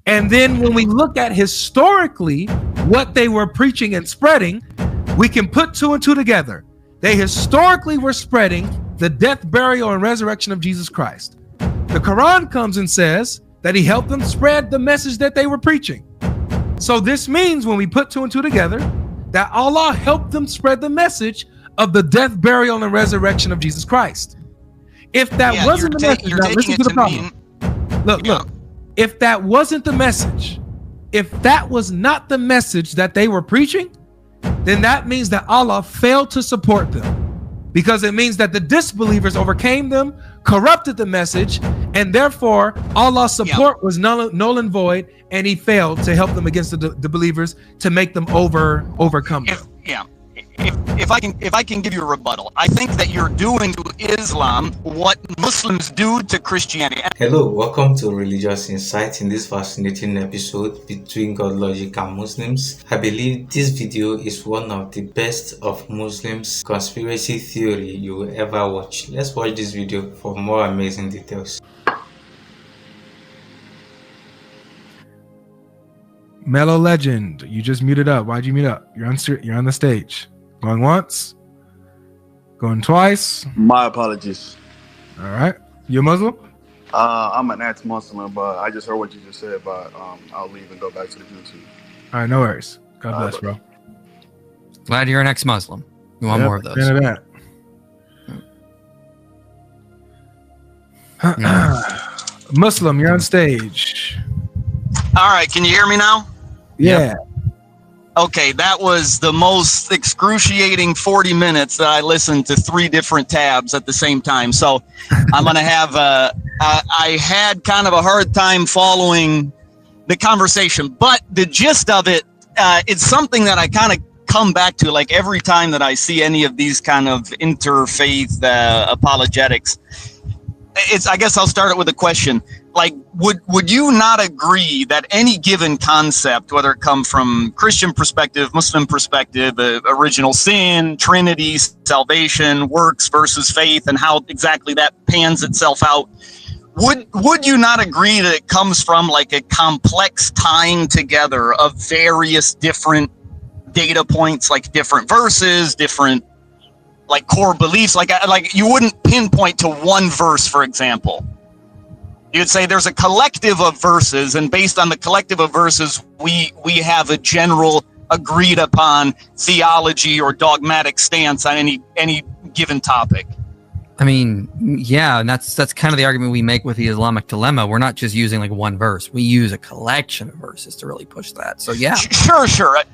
And then when we look at historically what they were preaching and spreading, we can put two and two together. They historically were spreading the death, burial, and resurrection of Jesus Christ. The Quran comes and says that he helped them spread the message that they were preaching. So this means when we put two and two together, that Allah helped them spread the message of the death, burial, and resurrection of Jesus Christ. If that wasn't the message, now listen to the problem. Look. If that wasn't the message, if that was not the message that they were preaching, then that means that Allah failed to support them, because it means that the disbelievers overcame them, corrupted the message, and therefore Allah's support was null and void, and he failed to help them against the believers to make them overcome them. If I can give you a rebuttal, I think that you're doing to Islam what Muslims do to Christianity. Hello, welcome to Religious Insight. In this fascinating episode between Godlogic and Muslims, I believe this video is one of the best of Muslims conspiracy theory you will ever watch. Let's watch this video for more amazing details. Mellow Legend, you just muted up. Why'd you mute up? You're on the stage. Going once, going twice. My apologies. All right. You a Muslim? I'm an ex-Muslim, but I just heard what you just said, but I'll leave and go back to the YouTube. All right, no worries. God bless, bro. Glad you're an ex-Muslim. We want more of those. Fan of that. Muslim, you're on stage. All right, can you hear me now? Yeah. Yep. Okay, that was the most excruciating 40 minutes that I listened to 3 different tabs at the same time. So I'm going to have, I had kind of a hard time following the conversation, but the gist of it, it's something that I kind of come back to like every time that I see any of these kind of interfaith apologetics. I guess I'll start it with a question. Like, would you not agree that any given concept, whether it come from Christian perspective, Muslim perspective, original sin, Trinity, salvation, works versus faith, and how exactly that pans itself out, would you not agree that it comes from like a complex tying together of various different data points, like different verses, different like core beliefs? Like you wouldn't pinpoint to one verse, for example. You'd say there's a collective of verses, and based on the collective of verses, we have a general agreed upon theology or dogmatic stance on any given topic. I mean, yeah, and that's kind of the argument we make with the Islamic dilemma. We're not just using like one verse. We use a collection of verses to really push that. So yeah. Sure.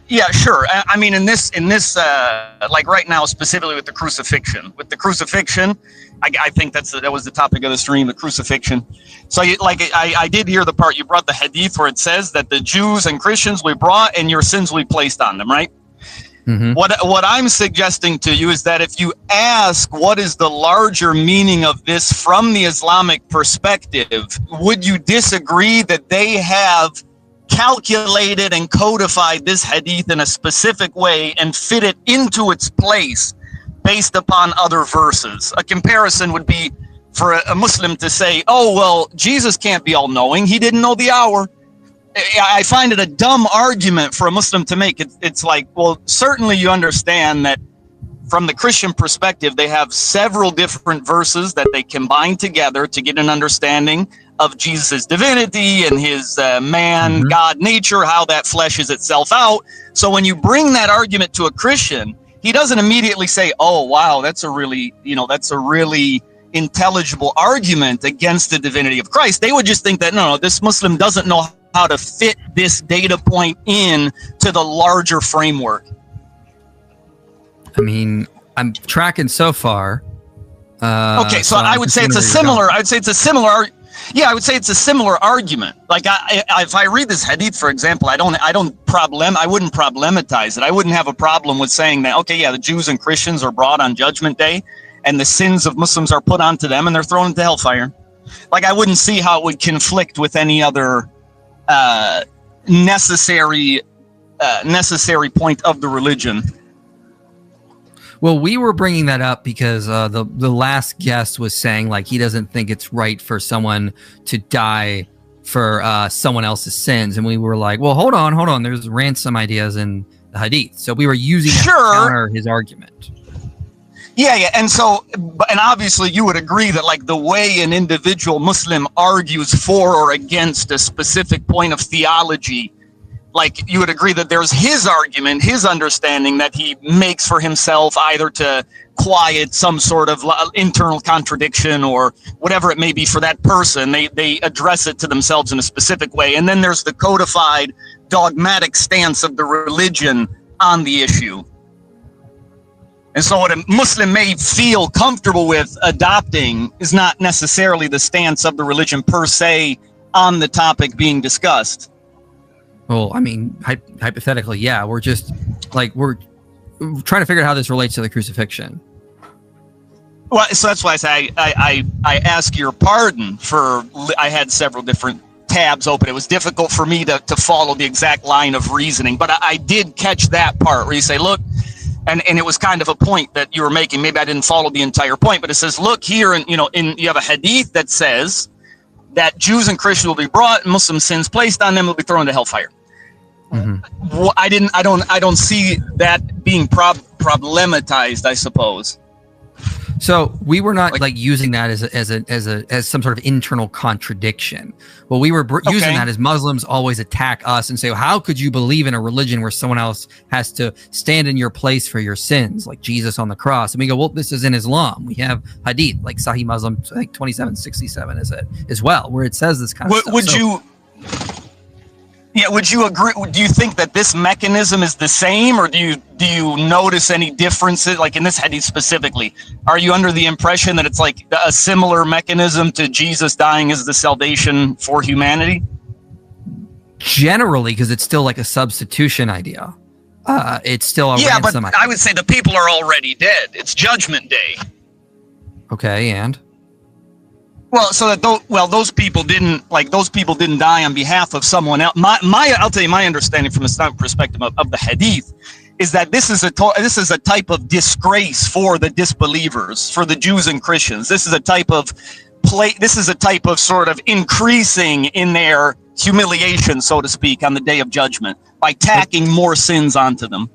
Yeah, sure. I mean, in this like right now, specifically with the crucifixion. I think that was the topic of the stream, the crucifixion. So I did hear the part you brought, the hadith where it says that the Jews and Christians we brought and your sins we placed on them, right? Mm-hmm. What I'm suggesting to you is that if you ask what is the larger meaning of this from the Islamic perspective, would you disagree that they have calculated and codified this hadith in a specific way and fit it into its place based upon other verses? A comparison would be for a Muslim to say, oh, well, Jesus can't be all-knowing. He didn't know the hour. I find it a dumb argument for a Muslim to make. It's like, well, certainly you understand that from the Christian perspective, they have several different verses that they combine together to get an understanding of Jesus' divinity and his God nature, how that fleshes itself out. So when you bring that argument to a Christian, he doesn't immediately say, oh, wow, that's a really intelligible argument against the divinity of Christ. They would just think that, no, this Muslim doesn't know how to fit this data point in to the larger framework. I mean, I'm tracking so far. Okay, so I would say it's a similar. I would say it's a similar. Yeah, I would say it's a similar argument. Like if I read this hadith, for example, I wouldn't problematize it. I wouldn't have a problem with saying that, okay, yeah, the Jews and Christians are brought on Judgment Day, and the sins of Muslims are put onto them, and they're thrown into hellfire. Like I wouldn't see how it would conflict with any other necessary point of the religion. Well, we were bringing that up because the last guest was saying like he doesn't think it's right for someone to die someone else's sins, and we were like, well, hold on, there's ransom ideas in the Hadith, so we were using that to counter his argument. Yeah, and so, and obviously you would agree that like the way an individual Muslim argues for or against a specific point of theology, like you would agree that there's his argument, his understanding that he makes for himself, either to quiet some sort of internal contradiction or whatever it may be for that person. They address it to themselves in a specific way. And then there's the codified dogmatic stance of the religion on the issue. And so what a Muslim may feel comfortable with adopting is not necessarily the stance of the religion per se on the topic being discussed. Well, I mean, hypothetically, yeah, we're just like, we're trying to figure out how this relates to the crucifixion. Well, so that's why I say I ask your pardon for, I had several different tabs open. It was difficult for me to follow the exact line of reasoning, but I did catch that part where you say, look, and it was kind of a point that you were making. Maybe I didn't follow the entire point, but it says, look here, and you have a hadith that says that Jews and Christians will be brought, Muslim sins placed on them, will be thrown into hellfire. Mm-hmm. Well, I don't see that being problematized, I suppose. So we were not like using that as some sort of internal contradiction. Well, we were using that as Muslims always attack us and say, well, how could you believe in a religion where someone else has to stand in your place for your sins, like Jesus on the cross? And we go, well, this is in Islam. We have hadith, like Sahih Muslim, I think 2767 is it as well, where it says this kind of stuff. Would you agree? Do you think that this mechanism is the same, or do you notice any differences, like in this hadith specifically? Are you under the impression that it's like a similar mechanism to Jesus dying as the salvation for humanity? Generally, because it's still like a substitution idea. It's still a ransom idea. I would say the people are already dead. It's Judgment Day. Okay, and? Well, so that those people didn't die on behalf of someone else. I'll tell you my understanding from the Islamic perspective of the hadith is that this is a type of disgrace for the disbelievers, for the Jews and Christians. This is a type of sort of increasing in their humiliation, so to speak, on the day of judgment by tacking more sins onto them.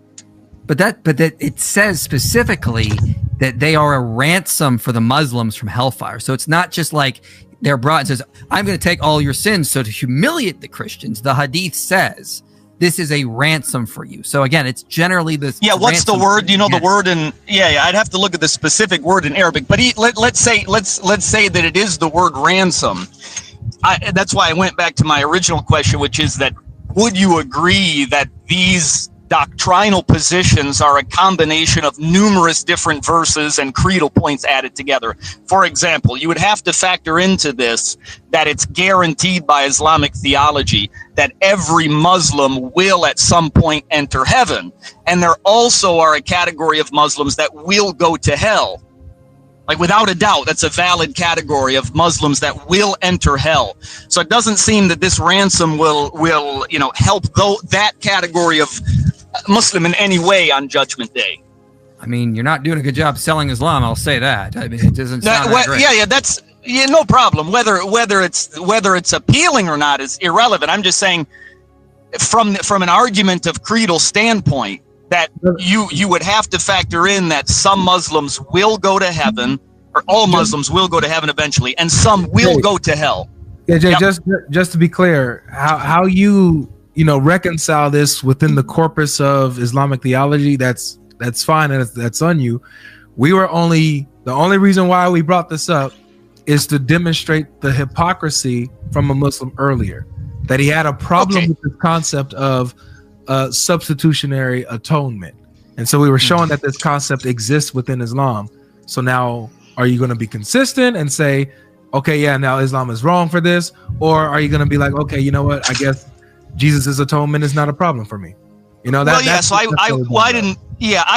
But that it says specifically that they are a ransom for the Muslims from hellfire. So it's not just like they're brought and says, I'm going to take all your sins. So to humiliate the Christians, the hadith says this is a ransom for you. So again, it's generally this. Yeah. What's the word? Do you know the word in? Yeah. I'd have to look at the specific word in Arabic, but let's say that it is the word ransom. That's why I went back to my original question, which is that would you agree that these doctrinal positions are a combination of numerous different verses and creedal points added together? For example, you would have to factor into this that it's guaranteed by Islamic theology that every Muslim will at some point enter heaven. And there also are a category of Muslims that will go to hell. Like without a doubt, that's a valid category of Muslims that will enter hell. So it doesn't seem that this ransom will help that category of Muslim in any way on Judgment Day. I mean, you're not doing a good job selling Islam. I'll say that. I mean, it doesn't sound that great. Yeah, that's no problem. Whether it's appealing or not is irrelevant. I'm just saying, from an argument of creedal standpoint, that you would have to factor in that some Muslims will go to heaven, or all Muslims will go to heaven eventually, and some will go to hell. Yeah, Jay, just to be clear, how you reconcile this within the corpus of Islamic theology, that's fine, and that's on you. The only reason why we brought this up is to demonstrate the hypocrisy from a Muslim earlier, that he had a problem with this concept of substitutionary atonement. And so we were showing that this concept exists within Islam. So now, are you going to be consistent and say, okay, yeah, now Islam is wrong for this? Or are you going to be like, okay, you know what, I guess Jesus' atonement is not a problem for me? I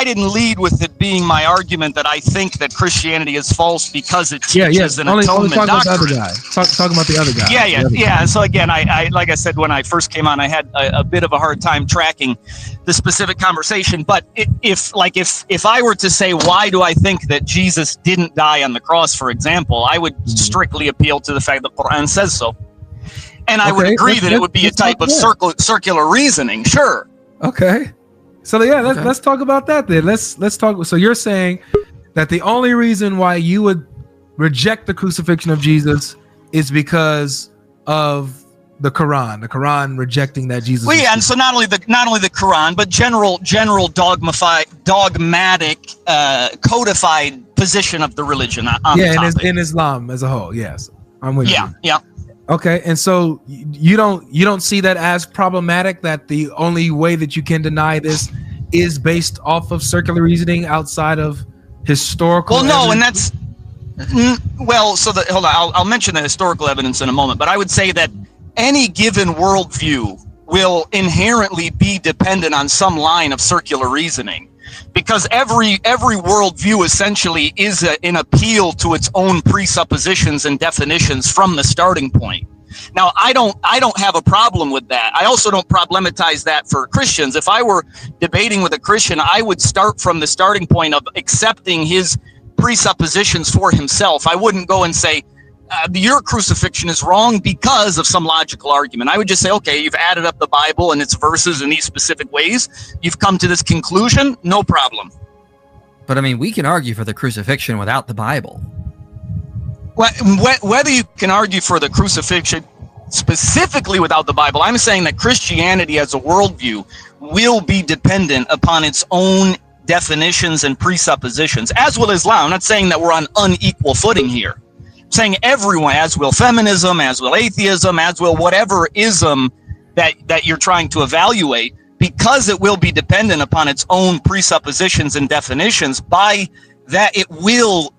didn't lead with it being my argument that I think that Christianity is false because it teaches an atonement doctrine. Talk about the other guy. Yeah. So again, I like I said when I first came on, I had a bit of a hard time tracking the specific conversation. But if I were to say why do I think that Jesus didn't die on the cross, for example, I would strictly appeal to the fact that the Quran says so. And I would agree that it would be a type of circular reasoning. Sure. Okay. So yeah, let's talk about that then. Let's talk. So you're saying that the only reason why you would reject the crucifixion of Jesus is because of the Quran rejecting that Jesus. Well, yeah, and so not only the Quran, but general dogmatic, codified position of the religion on the topic. in Islam as a whole. Yes, I'm with you. Yeah. Okay, and so you don't see that as problematic, that the only way that you can deny this is based off of circular reasoning outside of historical. Well, no, and that's hold on. I'll mention the historical evidence in a moment, but I would say that any given worldview will inherently be dependent on some line of circular reasoning, because every worldview essentially is an appeal to its own presuppositions and definitions from the starting point. Now, I don't have a problem with that. I also don't problematize that for Christians. If I were debating with a Christian, I would start from the starting point of accepting his presuppositions for himself. I wouldn't go and say, your crucifixion is wrong because of some logical argument. I would just say, okay, you've added up the Bible and its verses in these specific ways. You've come to this conclusion. No problem. But I mean, we can argue for the crucifixion without the Bible. Whether you can argue for the crucifixion specifically without the Bible, I'm saying that Christianity as a worldview will be dependent upon its own definitions and presuppositions, as will Islam. I'm not saying that we're on unequal footing here. I'm saying everyone, as will feminism, as will atheism, as will whatever ism that you're trying to evaluate, because it will be dependent upon its own presuppositions and definitions. By that, it will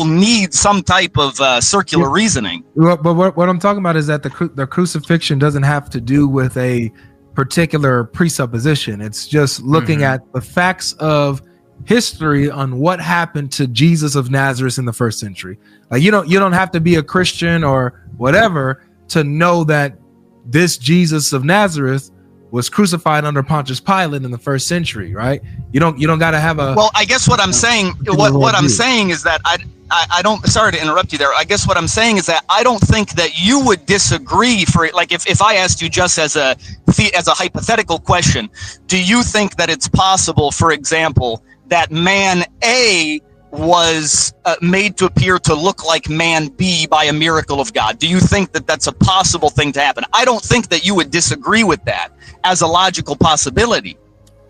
need some type of circular reasoning. But what I'm talking about is that the crucifixion doesn't have to do with a particular presupposition. It's just looking at the facts of history on what happened to Jesus of Nazareth in the first century. Like you don't have to be a Christian or whatever to know that this Jesus of Nazareth was crucified under Pontius Pilate in the first century, right? You don't got to have a. Well, I guess what I'm saying, what I'm saying is that I don't. Sorry to interrupt you there. I guess what I'm saying is that I don't think that you would disagree for, like, if I asked you just as a hypothetical question, do you think that it's possible, for example, that man A was made to appear to look like man B by a miracle of God? Do you think that that's a possible thing to happen? I don't think that you would disagree with that as a logical possibility.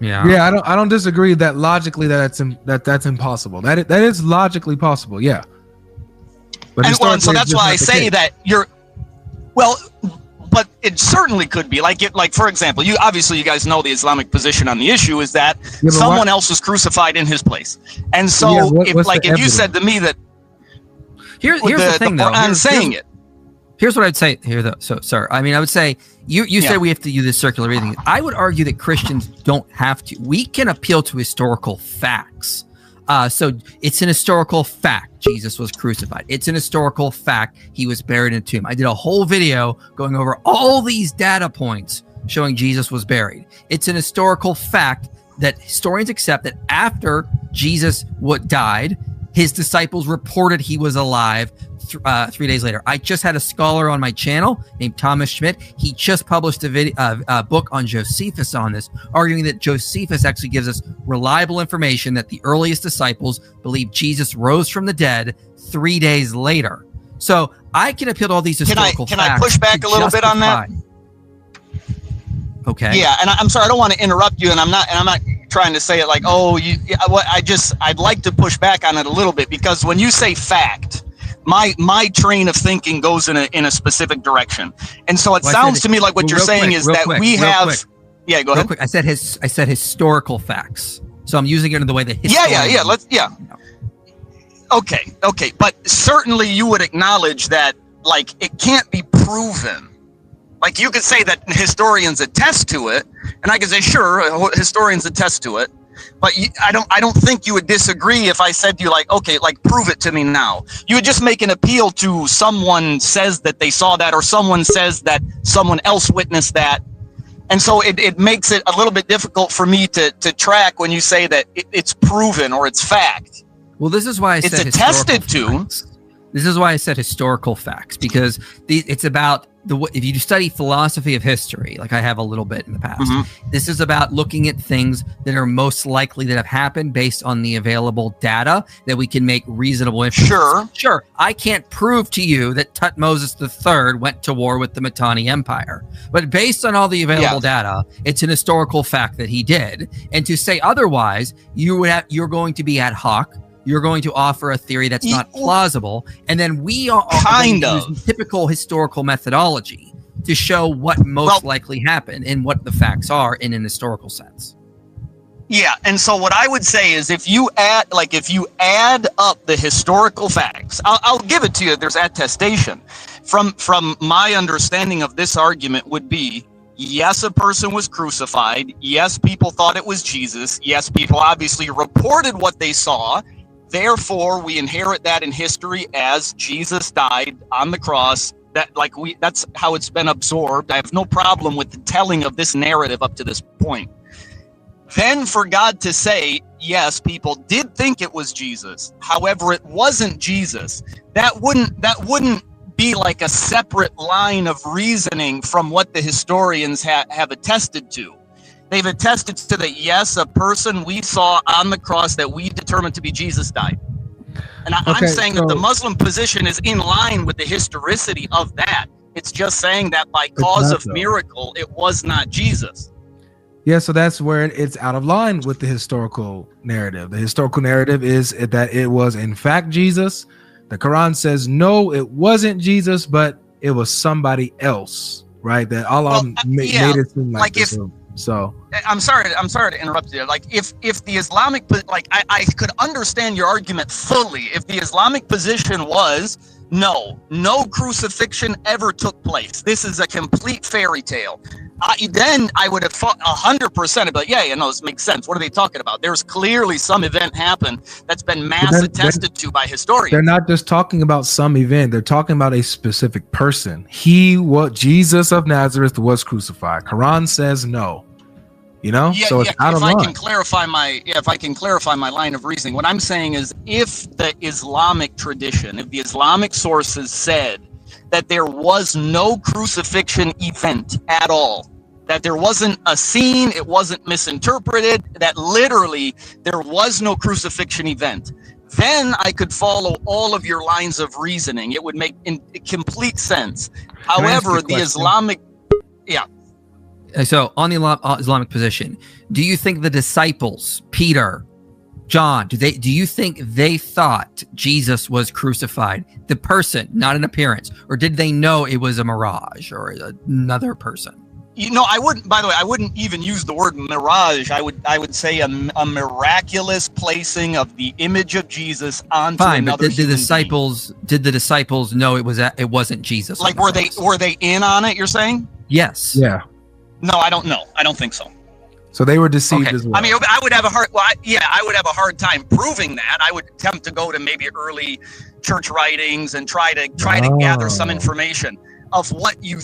Yeah, I don't disagree that logically that's impossible. That is logically possible. Yeah. But so that's why I say that but it certainly could be like for example, you guys know the Islamic position on the issue is that someone else was crucified in his place. And so if you said to me that here's the thing though, I'm saying it. Here's what I'd say here though. So, sir, I mean, I would say you say we have to use this circular reasoning. I would argue that Christians don't have to. We can appeal to historical facts. So it's an historical fact Jesus was crucified. It's an historical fact he was buried in a tomb. I did a whole video going over all these data points showing Jesus was buried. It's an historical fact that historians accept that after Jesus died, his disciples reported he was alive 3 days later. I just had a scholar on my channel named Thomas Schmidt. He just published a book on Josephus on this, arguing that Josephus actually gives us reliable information that the earliest disciples believed Jesus rose from the dead 3 days later. So I can appeal to all these historical facts. Can I push back a little bit on that? Okay. Yeah, and I'm sorry, I don't want to interrupt you, and I'm not trying to say it like, I'd like to push back on it a little bit, because when you say fact, my train of thinking goes in a specific direction, and so it sounds to me like what you're saying is that we have. Yeah, go ahead. Quick. I said historical facts, so I'm using it in the way that. Yeah. Okay, but certainly you would acknowledge that, like, it can't be proven. Like, you could say that historians attest to it, and I could say, sure, historians attest to it. But I don't think you would disagree if I said to you, like, okay, like, prove it to me now. You would just make an appeal to someone says that they saw that, or someone says that someone else witnessed that. And so it makes it a little bit difficult for me to track when you say that it's proven or it's fact. Well, this is why I said it's attested to. This is why I said historical facts, because it's about if you study philosophy of history, like I have a little bit in the past, this is about looking at things that are most likely that have happened based on the available data that we can make reasonable inferences. Sure. I can't prove to you that Tutmosis III went to war with the Mitanni Empire, but based on all the available data, it's an historical fact that he did. And to say otherwise, you're going to be ad hoc. You're going to offer a theory that's not plausible, and then we are using typical historical methodology to show what most likely happened and what the facts are in an historical sense. Yeah, and so what I would say is if you add up the historical facts, I'll give it to you. There's attestation from my understanding of this argument would be. Yes, a person was crucified. Yes, people thought it was Jesus. Yes, people obviously reported what they saw. Therefore, we inherit that in history as Jesus died on the cross. That's how it's been absorbed. I have no problem with the telling of this narrative up to this point. Then for God to say, yes, people did think it was Jesus. However, it wasn't Jesus. That wouldn't be like a separate line of reasoning from what the historians have attested to. They've attested to that, yes, a person we saw on the cross that we determined to be Jesus died. And I'm saying that the Muslim position is in line with the historicity of that. It's just saying that by cause of miracle, it was not Jesus. Yeah, so that's where it's out of line with the historical narrative. The historical narrative is that it was in fact Jesus. The Quran says, no, it wasn't Jesus, but it was somebody else, right? That Allah made it seem like this. So I'm sorry to interrupt you. Like if the Islamic, I could understand your argument fully if the Islamic position was no crucifixion ever took place. This is a complete fairy tale. Then I would have thought 100%. But this makes sense. What are they talking about? There's clearly some event happened that's been mass attested to by historians. They're not just talking about some event. They're talking about a specific person. Jesus of Nazareth was crucified. Quran says no. So it's out of line. If I can clarify my line of reasoning, what I'm saying is if the Islamic tradition, if the Islamic sources said that there was no crucifixion event at all, that there wasn't a scene, it wasn't misinterpreted, that literally there was no crucifixion event, then I could follow all of your lines of reasoning. It would make complete sense. However, the Islamic, So on the Islamic position, do you think the disciples, Peter, John, do you think they thought Jesus was crucified, the person, not an appearance, or did they know it was a mirage or another person? I wouldn't. By the way, I wouldn't even use the word mirage. I would say a miraculous placing of the image of Jesus onto another. But did the disciples know it wasn't Jesus? Like were they in on it? You're saying? Yes. Yeah. No, I don't know. I don't think so. So they were deceived as well. I mean, I would have a hard time proving that. I would attempt to go to maybe early church writings and try to gather some information of what you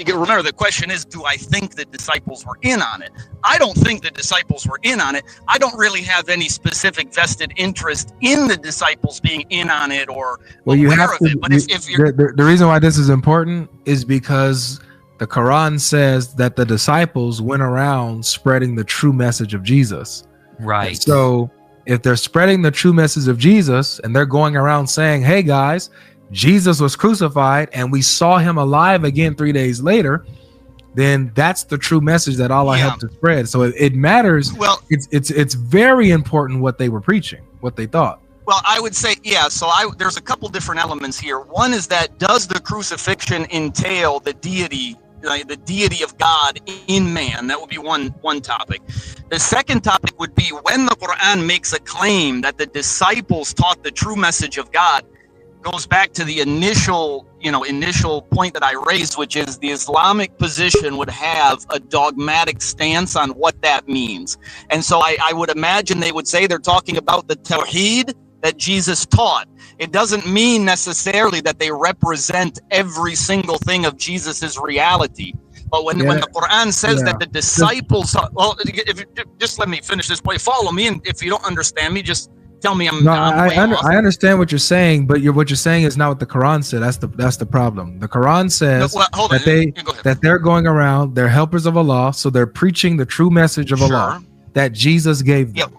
remember the question is, do I think the disciples were in on it? I don't think the disciples were in on it. I don't really have any specific vested interest in the disciples being in on it or aware of it. But if you're the reason why this is important is because the Quran says that the disciples went around spreading the true message of Jesus. Right. And so if they're spreading the true message of Jesus and they're going around saying, hey guys, Jesus was crucified and we saw him alive again 3 days later, then that's the true message that Allah helped to spread. So it matters. Well, it's very important what they were preaching, what they thought. Well, I would say, so there's a couple different elements here. One is that does the crucifixion entail the deity of God in man? That would be one topic. The second topic would be when the Quran makes a claim that the disciples taught the true message of God, goes back to the initial point that I raised, which is the Islamic position would have a dogmatic stance on what that means. And so I would imagine they would say they're talking about the Tawheed that Jesus taught. It doesn't mean necessarily that they represent every single thing of Jesus's reality. But when the Quran says that the disciples, just let me finish this point. Follow me, and if you don't understand me, just Tell me I'm No, way off. I understand what you're saying, but what you're saying is not what the Quran said. That's the problem. The Quran says that they're going around, they're helpers of Allah, so they're preaching the true message of Allah that Jesus gave them. Yep.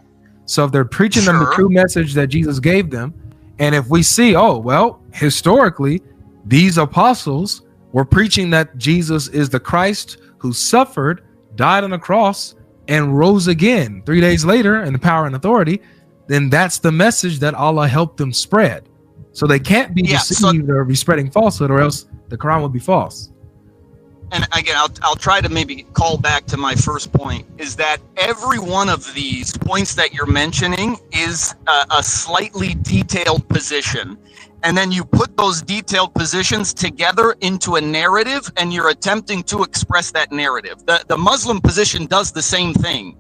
So if they're preaching them the true message that Jesus gave them, and if we see, historically, these apostles were preaching that Jesus is the Christ who suffered, died on the cross, and rose again 3 days later in the power and authority, then that's the message that Allah helped them spread. So they can't be deceived or be spreading falsehood, or else the Quran would be false. And again, I'll try to maybe call back to my first point, is that every one of these points that you're mentioning is a slightly detailed position. And then you put those detailed positions together into a narrative, and you're attempting to express that narrative. The Muslim position does the same thing.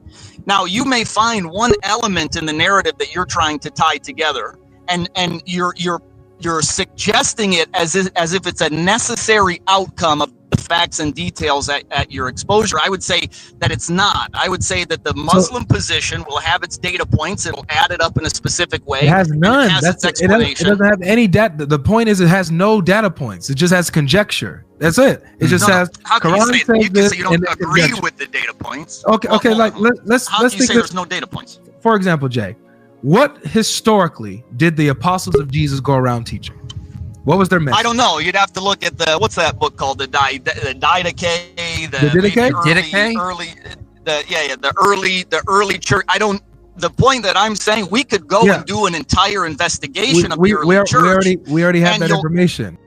Now, you may find one element in the narrative that you're trying to tie together, and you're suggesting it as if it's a necessary outcome of the facts and details at your exposure. I would say that it's not. I would say that the Muslim position will have its data points. It'll add it up in a specific way. It has none. It has its explanation. It doesn't have any data. The point is, it has no data points. It just has conjecture. That's it. It just has. How can you say that? You can say you don't agree with the data points. Okay. Let's think there's no data points. For example, Jay, what historically did the apostles of Jesus go around teaching? What was their message? I don't know. You'd have to look at what's that book called? The Didache, the early church. The point that I'm saying, we could go and do an entire investigation of the early church. We already have that information.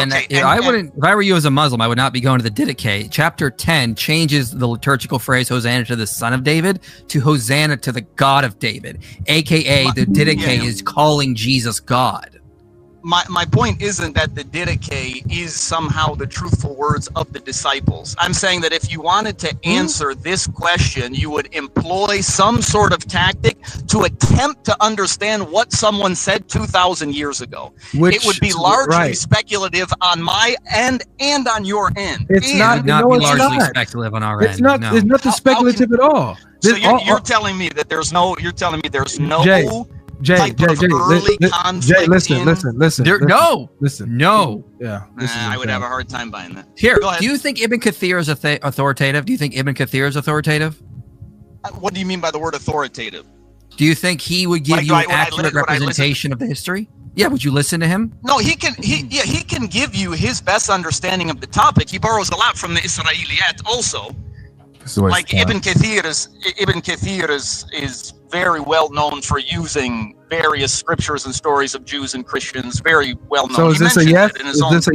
If I were you as a Muslim, I would not be going to the Didache. Chapter 10 changes the liturgical phrase Hosanna to the Son of David to Hosanna to the God of David, aka the Didache is calling Jesus God. My point isn't that the Didache is somehow the truthful words of the disciples. I'm saying that if you wanted to answer this question, you would employ some sort of tactic to attempt to understand what someone said 2,000 years ago. It would be largely speculative on my end and on your end. It's not largely speculative on our end. It's nothing speculative at all. So you're telling me that there's no. You're telling me there's no. Jay, listen. No. Yeah. I would have a hard time buying that. Here, do you think Ibn Kathir is authoritative? Do you think Ibn Kathir is authoritative? What do you mean by the word authoritative? Do you think he would give you an accurate representation of the history? Yeah, would you listen to him? No, he can give you his best understanding of the topic. He borrows a lot from the Israeliyat also. Like Ibn Kathir is very well known for using various scriptures and stories of Jews and Christians. Very well known. So is this a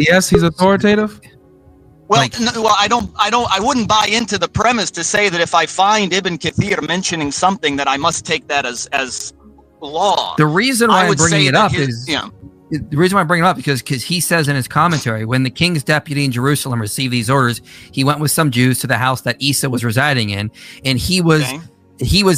yes? He's authoritative? Well, I wouldn't buy into the premise to say that if I find Ibn Kathir mentioning something that I must take that as law. The reason why I'm bringing it up is because he says in his commentary, when the king's deputy in Jerusalem received these orders, he went with some Jews to the house that Isa was residing in, and he was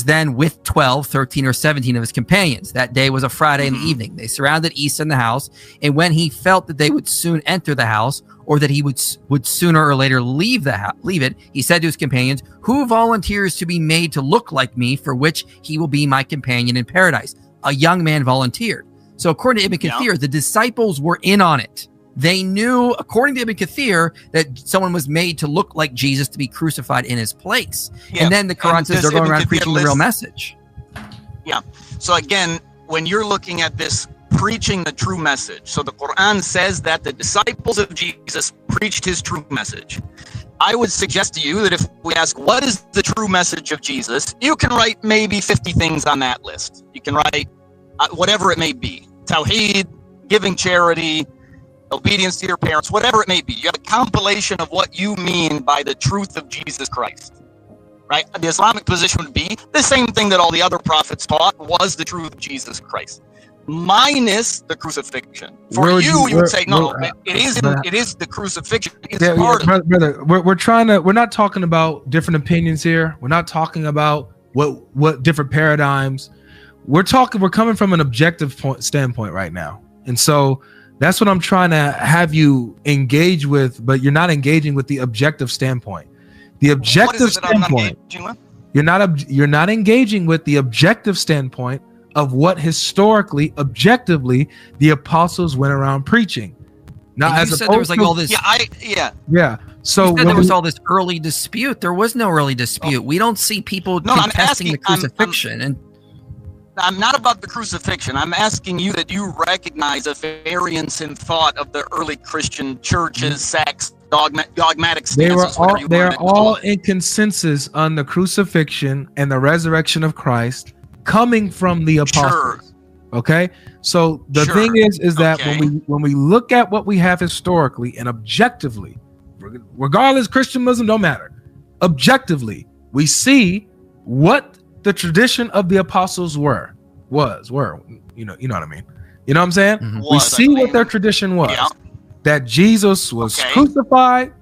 then with 12, 13, or 17 of his companions. That day was a Friday in the evening. They surrounded Isa in the house, and when he felt that they would soon enter the house, or that he would sooner or later leave it, he said to his companions, "Who volunteers to be made to look like me, for which he will be my companion in paradise?" A young man volunteered. So according to Ibn Kathir, the disciples were in on it. They knew, according to Ibn Kathir, that someone was made to look like Jesus to be crucified in his place. Yeah. And then the Quran says they're going around preaching the real message. Yeah. So again, when you're looking at this, preaching the true message. So the Quran says that the disciples of Jesus preached his true message. I would suggest to you that if we ask, what is the true message of Jesus? You can write maybe 50 things on that list. You can write whatever it may be. Tawheed, giving charity, obedience to your parents, whatever it may be. You have a compilation of what you mean by the truth of Jesus Christ, right? The Islamic position would be the same thing that all the other prophets taught was the truth of Jesus Christ, minus the crucifixion. For you would say, no, it is the crucifixion. It's part of it. Brother, we're not talking about different opinions here. We're not talking about what different paradigms. We're coming from an objective standpoint right now. And so That's what I'm trying to have you engage with, but you're not engaging with the objective standpoint. The objective standpoint. You're not engaging with the objective standpoint of what historically, objectively, the apostles went around preaching. Now, as you said, there was like all this. Yeah. So there was all this early dispute. There was no early dispute. We don't see people contesting the crucifixion. And I'm not about the crucifixion. I'm asking you that you recognize a variance in thought of the early Christian churches, sects, dogmatic stances. They are all in consensus on the crucifixion and the resurrection of Christ coming from the apostles. Sure. Okay, so the thing is that when we look at what we have historically and objectively, regardless, Christian, Muslim, don't matter. Objectively, we see what the tradition of the apostles were. You know what I mean? You know what I'm saying? Mm-hmm. We see what their tradition was. Yeah. That Jesus was crucified,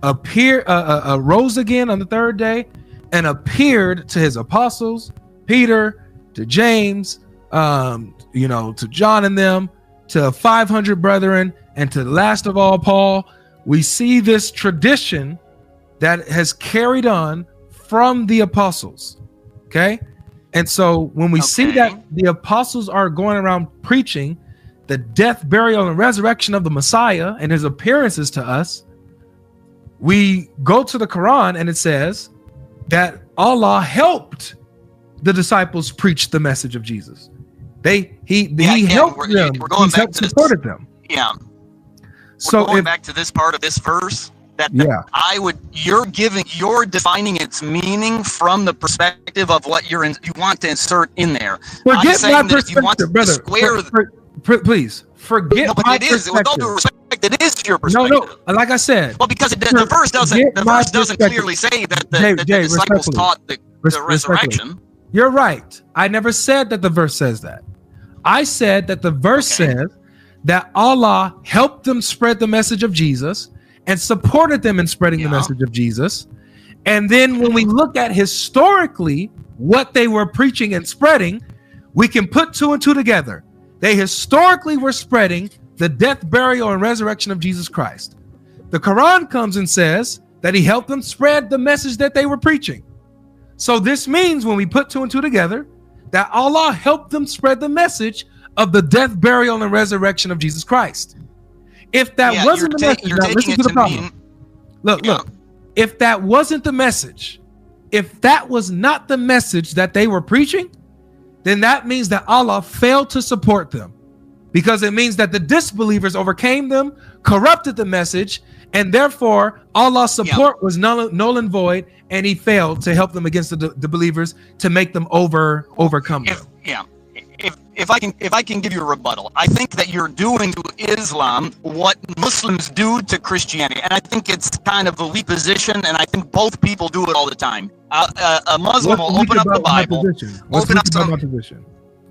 rose again on the third day, and appeared to his apostles, Peter, to James, to John and them, to 500 brethren, and to the last of all, Paul. We see this tradition that has carried on from the apostles. Okay. And so when we see that the apostles are going around preaching the death, burial, and resurrection of the Messiah and his appearances to us, we go to the Quran and it says that Allah helped the disciples preach the message of Jesus. He helped them. We're going back to supported them. Yeah. So going back to this part of this verse, you're defining its meaning from the perspective of what you want to insert in there. Forget my perspective, brother. Please forget my perspective. With all due respect, it is your perspective. No. Like I said, well, because the verse doesn't clearly say that the disciples taught the resurrection. You're right. I never said that the verse says that. I said that the verse says that Allah helped them spread the message of Jesus and supported them in spreading the message of Jesus. And then when we look at historically what they were preaching and spreading, we can put two and two together. They historically were spreading the death, burial, and resurrection of Jesus Christ. The Quran comes and says that he helped them spread the message that they were preaching. So this means when we put two and two together, that Allah helped them spread the message of the death, burial, and resurrection of Jesus Christ. If that wasn't the message, now listen to the problem. Look, if that wasn't the message, if that was not the message that they were preaching, then that means that Allah failed to support them, because it means that the disbelievers overcame them, corrupted the message, and therefore Allah's support was null and void, and he failed to help them against the believers to make them overcome them. If I can give you a rebuttal, I think that you're doing to Islam what Muslims do to Christianity, and I think it's kind of a weak position, and I think both people do it all the time. A Muslim will open up the Bible, open up some.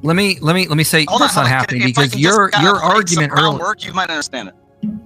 Let me say that's not happening, because your argument earlier. You might understand it.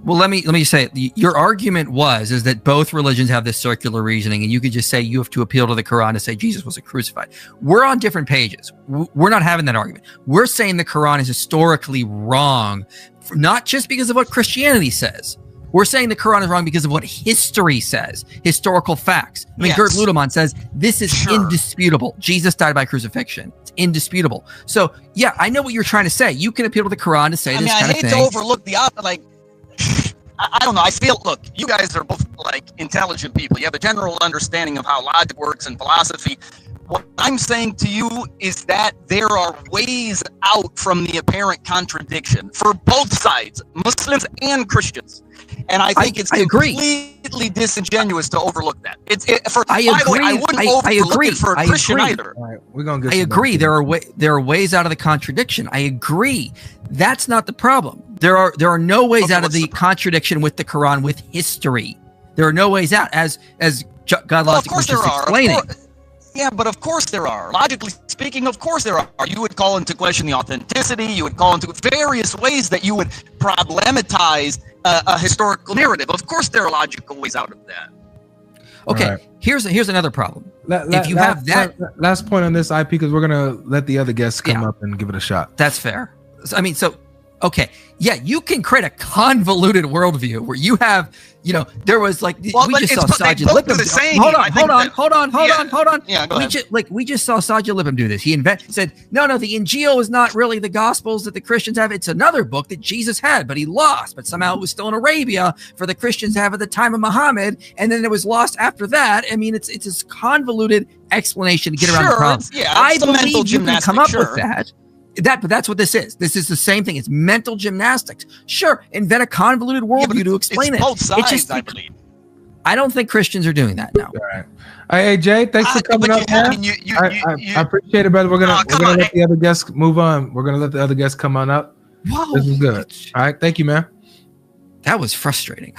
Well, let me say it. Your argument is that both religions have this circular reasoning, and you could just say you have to appeal to the Quran to say Jesus was crucified. We're on different pages. We're not having that argument. We're saying the Quran is historically wrong, not just because of what Christianity says. We're saying the Quran is wrong because of what history says, historical facts. I mean, Gerd Ludemann says this is indisputable. Jesus died by crucifixion. It's indisputable. So, yeah, I know what you're trying to say. You can appeal to the Quran to say this kind of thing. I hate to overlook I don't know. I feel, look, you guys are both intelligent people. You have a general understanding of how logic works and philosophy. What I'm saying to you is that there are ways out from the apparent contradiction for both sides, Muslims and Christians. And I think it's completely disingenuous to overlook that. I wouldn't overlook it for a Christian either. All right, we're gonna get I agree. There are ways out of the contradiction. I agree. That's not the problem. There are no ways out of the contradiction with the Quran, with history. There are no ways out, as Godlogic was just explaining. Yeah, but of course there are. Logically speaking, of course there are. You would call into question the authenticity. You would call into various ways that you would problematize a historical narrative. Of course there are logical ways out of that. Okay, right. Here's another problem. If you have that last point on this IP, because we're gonna let the other guests come up and give it a shot. That's fair. So, Okay, yeah, you can create a convoluted worldview where you have, there was like we just saw Sajid Lippum. Hold on. Yeah, go ahead. We just saw Sajid Lippum do this. He said, no, the Injil is not really the Gospels that the Christians have. It's another book that Jesus had, but he lost. But somehow it was still in Arabia for the Christians to have at the time of Muhammad, and then it was lost after that. I mean, it's this convoluted explanation to get around the problem. I believe you can come up with that. But that's what this is. This is the same thing. It's mental gymnastics. Sure, invent a convoluted worldview to explain it. Both sides, I believe. I don't think Christians are doing that now. All right. Hey, Jay, thanks for coming up, man. I appreciate it, brother. We're gonna let the other guests move on. We're gonna let the other guests come on up. Wow, this is good. All right, thank you, man. That was frustrating.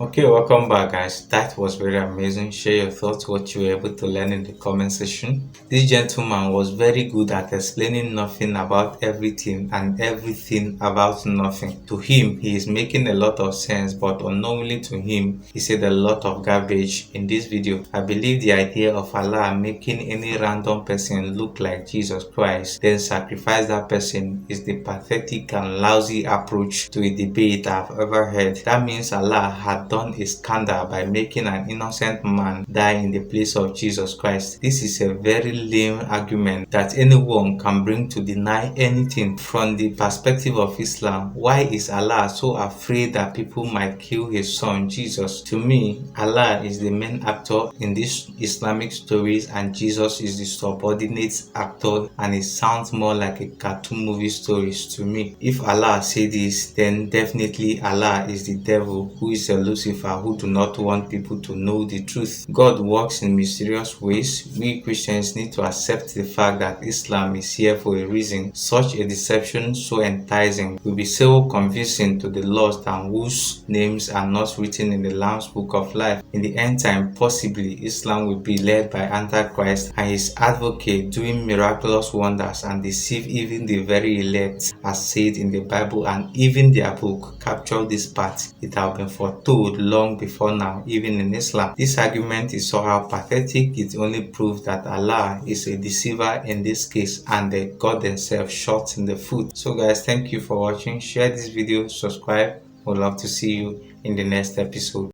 Okay, welcome back, guys. That was very amazing. Share your thoughts, what you were able to learn in the comment section. This gentleman was very good at explaining nothing about everything and everything about nothing. To him, he is making a lot of sense, but unknowingly to him, he said a lot of garbage in this video. I believe the idea of Allah making any random person look like Jesus Christ, then sacrifice that person, is the pathetic and lousy approach to a debate I've ever heard. That means Allah had done a scandal by making an innocent man die in the place of Jesus Christ. This is a very lame argument that anyone can bring to deny anything. From the perspective of Islam, why is Allah so afraid that people might kill his son Jesus? To me, Allah is the main actor in these Islamic stories and Jesus is the subordinate actor, and it sounds more like a cartoon movie stories to me. If Allah said this, then definitely Allah is the devil, who is a Lucifer, who do not want people to know the truth. God works in mysterious ways. We Christians need to accept the fact that Islam is here for a reason. Such a deception, so enticing, will be so convincing to the lost and whose names are not written in the Lamb's Book of Life. In the end time, possibly Islam will be led by Antichrist and his advocate doing miraculous wonders and deceive even the very elect, as said in the Bible, and even their book capture this part. It has been foretold long before now, even in Islam. This argument is somehow pathetic. It only proves that Allah is a deceiver in this case and that God himself shot in the foot. So guys, thank you for watching. Share this video, subscribe. Would love to see you in the next episode.